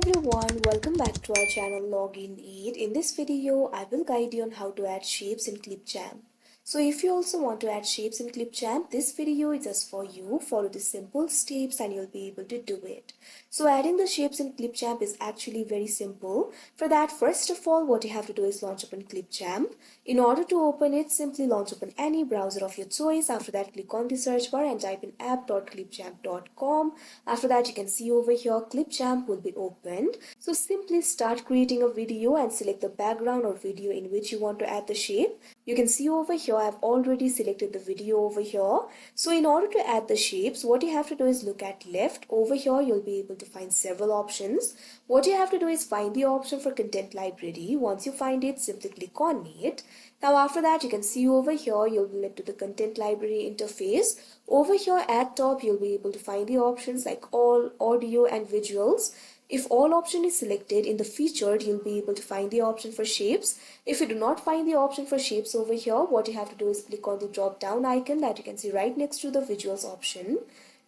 everyone, welcome back to our channel Login Aid. In this video, I will guide you on how to add shapes in Clipchamp. So if you also want to add shapes in Clipchamp, this video is just for you. Follow the simple steps and you'll be able to do it. So adding the shapes in Clipchamp is actually very simple. For that, first of all, what you have to do is launch open Clipchamp. In order to open it, simply launch open any browser of your choice. After that, click on the search bar and type in app.clipchamp.com. After that, you can see over here Clipchamp will be opened. So simply start creating a video and select the background or video in which you want to add the shape. You can see over here I have already selected the video over here. So in order to add the shapes, what you have to do is look at left. Over here you'll be able to find several options. What you have to do is find the option for content library. Once you find it, simply click on it. Now after that, you can see over here you'll be led to the content library interface. Over here at top you'll be able to find the options like all, audio and visuals. If all option is selected in the featured, you'll be able to find the option for shapes. If you do not find the option for shapes over here, what you have to do is click on the drop down icon that you can see right next to the visuals option.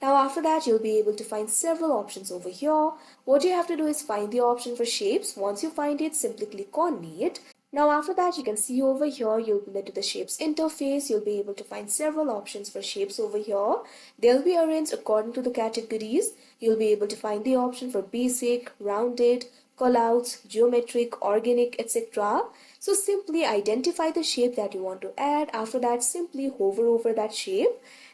Now after that, you'll be able to find several options over here. What you have to do is find the option for shapes. Once you find it, simply click on it. Now after that, you can see over here you'll be led to the shapes interface. You'll be able to find several options for shapes over here. They'll be arranged according to the categories. You'll be able to find the option for basic, rounded, callouts, geometric, organic, etc. So simply identify the shape that you want to add. After that, simply hover over that shape.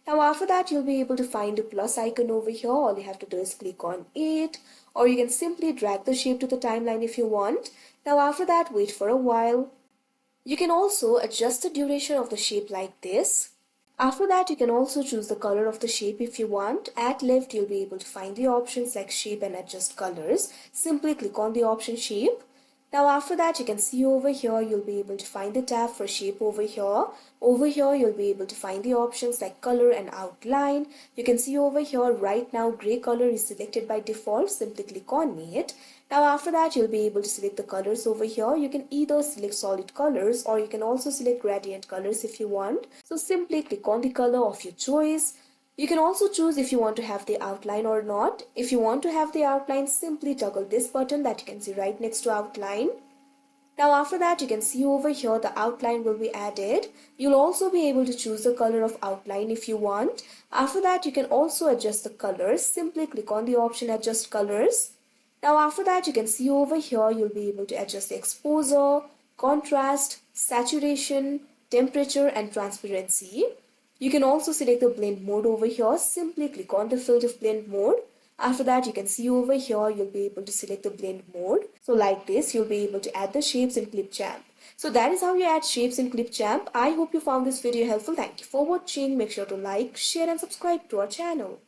Now after that, you'll be able to find the plus icon over here. All you have to do is click on it, or you can simply drag the shape to the timeline if you want. Now after that, wait for a while. You can also adjust the duration of the shape like this. After that, you can also choose the color of the shape if you want. At left, you'll be able to find the options like shape and adjust colors. Simply click on the option shape. Now after that, you can see over here, you'll be able to find the tab for shape over here. Over here, you'll be able to find the options like color and outline. You can see over here, right now, gray color is selected by default. Simply click on it. Now after that, you'll be able to select the colors over here. You can either select solid colors or you can also select gradient colors if you want. So simply click on the color of your choice. You can also choose if you want to have the outline or not. If you want to have the outline, simply toggle this button that you can see right next to outline. Now after that, you can see over here the outline will be added. You'll also be able to choose the color of outline if you want. After that, you can also adjust the colors. Simply click on the option adjust colors. Now after that, you can see over here you'll be able to adjust the exposure, contrast, saturation, temperature and transparency. You can also select the blend mode over here. Simply click on the field of blend mode. After that, you can see over here you'll be able to select the blend mode. So like this, you'll be able to add the shapes in Clipchamp. So that is how you add shapes in Clipchamp. I hope you found this video helpful. Thank you for watching. Make sure to like, share and subscribe to our channel.